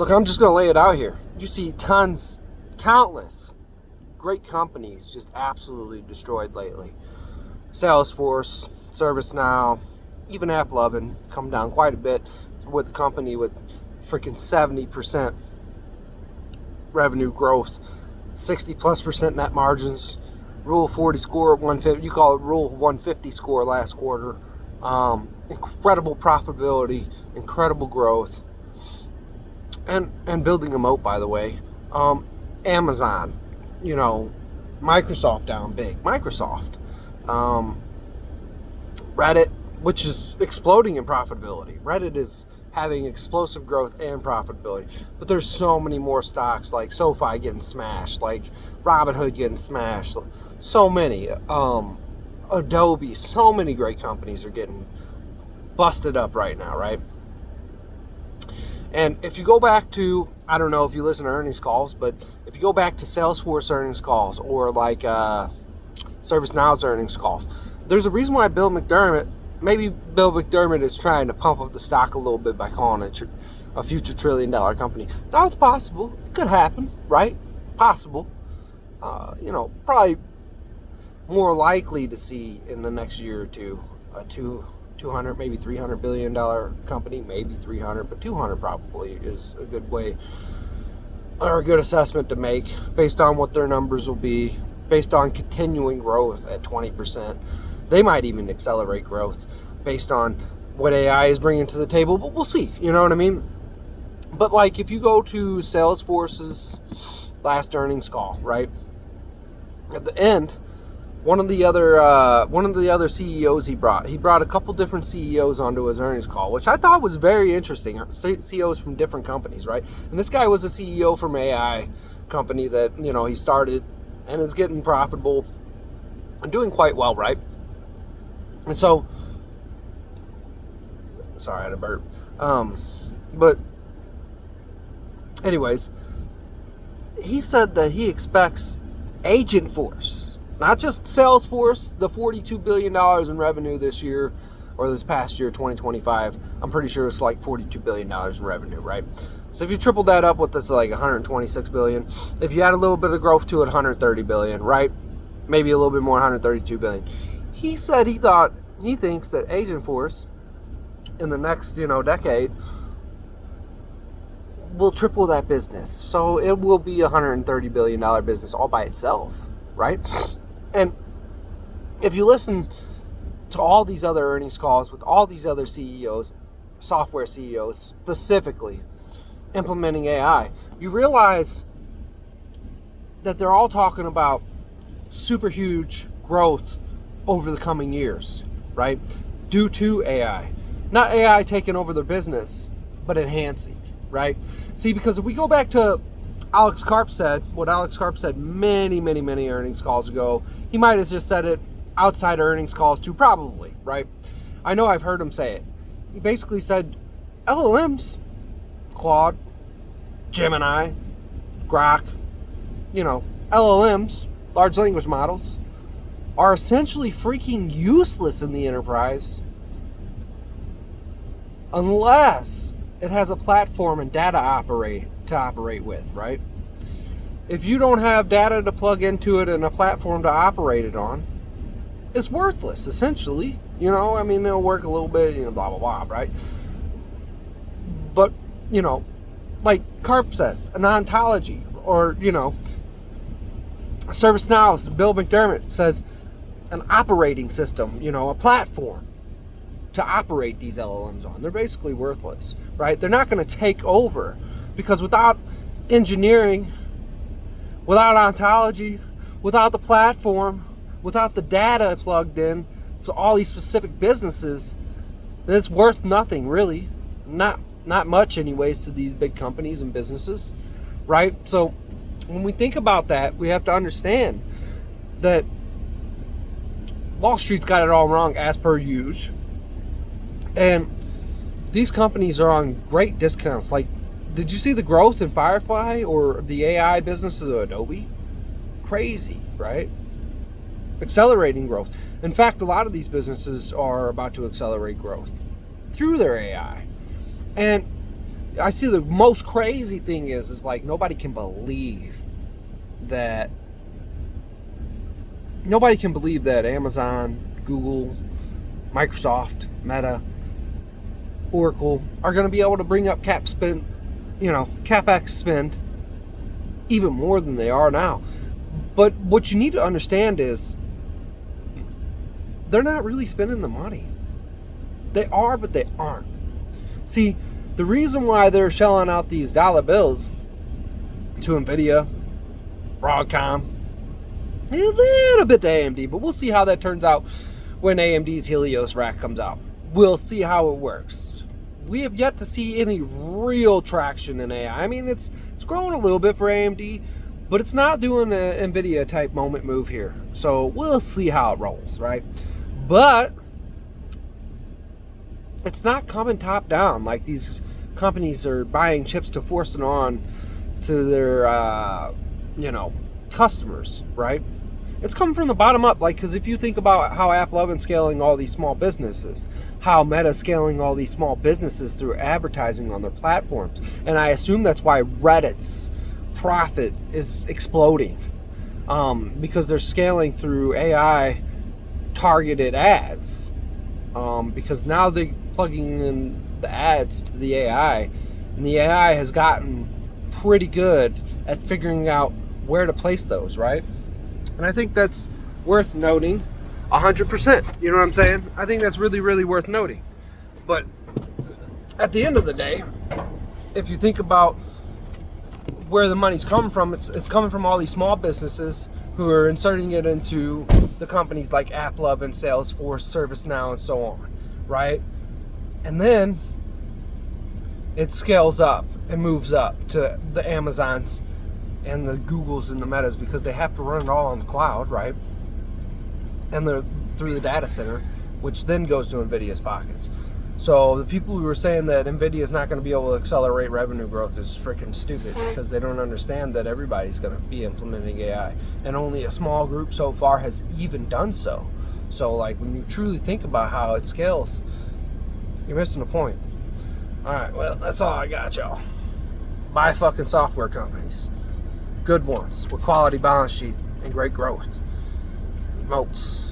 Look, I'm just going to lay it out here. You see countless great companies just absolutely destroyed lately. Salesforce, ServiceNow, even AppLovin come down quite a bit with a company with freaking 70% revenue growth, 60+% net margins, Rule 40 score at 150. You call it Rule 150 score last quarter. Incredible profitability, incredible growth, and building a moat, by the way. Amazon, Microsoft down big. Microsoft. Reddit, which is exploding in profitability. Reddit is having explosive growth and profitability. But there's so many more stocks, like SoFi getting smashed, like Robinhood getting smashed. So many. Adobe, so many great companies are getting busted up right now, right? And if you go back to, I don't know if you listen to earnings calls, but if you go back to Salesforce earnings calls or like ServiceNow's earnings calls, there's a reason why Bill McDermott is trying to pump up the stock a little bit by calling it a future $1 trillion company. Now, it's possible. It could happen, right? Possible. Probably more likely to see in the next year or two a 200, maybe $300 billion company, maybe 300, but 200 probably is a good way or a good assessment to make based on what their numbers will be, based on continuing growth at 20%. They might even accelerate growth based on what AI is bringing to the table, but we'll see, you know what I mean? But like if you go to Salesforce's last earnings call, right? At the end, one of the other CEOs he brought a couple different CEOs onto his earnings call, which I thought was very interesting. CEOs from different companies, right? And this guy was a CEO from AI company that, he started and is getting profitable and doing quite well, right? And so, sorry, I had a burp. But anyways, he said that he expects Agentforce, not just Salesforce, the $42 billion in revenue this year, or this past year, 2025. I'm pretty sure it's like $42 billion in revenue, right? So if you triple that up, that's like $126 billion. If you add a little bit of growth to it, $130 billion, right? Maybe a little bit more, $132 billion. He said he thinks that Agentforce in the next, decade will triple that business. So it will be a $130 billion business all by itself, right? And if you listen to all these other earnings calls with all these other CEOs, software CEOs specifically, implementing AI, you realize that they're all talking about super huge growth over the coming years, right? Due to AI. Not AI taking over their business, but enhancing, right? See, because if we go back to what Alex Karp said many, many, many earnings calls ago, he might have just said it outside earnings calls too, probably, right? I know I've heard him say it. He basically said LLMs, Claude, Gemini, Grok, LLMs, large language models, are essentially freaking useless in the enterprise unless it has a platform and data to operate with, right? If you don't have data to plug into it and a platform to operate it on, it's worthless, essentially. It'll work a little bit, blah, blah, blah, right? But, like Karp says, an ontology, or, ServiceNow's Bill McDermott says an operating system, a platform to operate these LLMs on. They're basically worthless, right? They're not going to take over because without engineering, without ontology, without the platform, without the data plugged in to all these specific businesses, then it's worth nothing, really. Not much anyways to these big companies and businesses, right? So when we think about that, we have to understand that Wall Street's got it all wrong as per usual. And these companies are on great discounts. Like, did you see the growth in Firefly or the AI businesses of Adobe? Crazy, right? Accelerating growth. In fact, a lot of these businesses are about to accelerate growth through their AI. And I see the most crazy thing is like nobody can believe that Amazon, Google, Microsoft, Meta, Oracle are going to be able to bring up CapEx spend even more than they are now. But what you need to understand is they're not really spending the money. They are, but they aren't. See, the reason why they're shelling out these dollar bills to Nvidia, Broadcom, a little bit to AMD, but we'll see how that turns out when AMD's Helios rack comes out. We'll see how it works. We have yet to see any real traction in AI. I mean, it's growing a little bit for AMD, but it's not doing an Nvidia type moment move here. So we'll see how it rolls, right? But it's not coming top down. Like, these companies are buying chips to force it on to their customers, right? It's coming from the bottom up. Like, because if you think about how AppLovin's scaling all these small businesses, how Meta's scaling all these small businesses through advertising on their platforms, and I assume that's why Reddit's profit is exploding, because they're scaling through AI targeted ads, because now they're plugging in the ads to the AI, and the AI has gotten pretty good at figuring out where to place those, right? And I think that's worth noting 100%. You know what I'm saying? I think that's really, really worth noting. But at the end of the day, if you think about where the money's coming from, it's coming from all these small businesses who are inserting it into the companies like AppLovin, Salesforce, ServiceNow, and so on, right? And then it scales up and moves up to the Amazons and the Googles and the Metas, because they have to run it all on the cloud, right? And they're through the data center, which then goes to NVIDIA's pockets. So the people who were saying that NVIDIA is not going to be able to accelerate revenue growth is freaking stupid, because they don't understand that everybody's going to be implementing AI, and only a small group so far has even done so. So, like, when you truly think about how it scales, you're missing the point. All right, well, that's all I got, y'all. Buy fucking software companies. Good ones with quality balance sheet and great growth. Moats.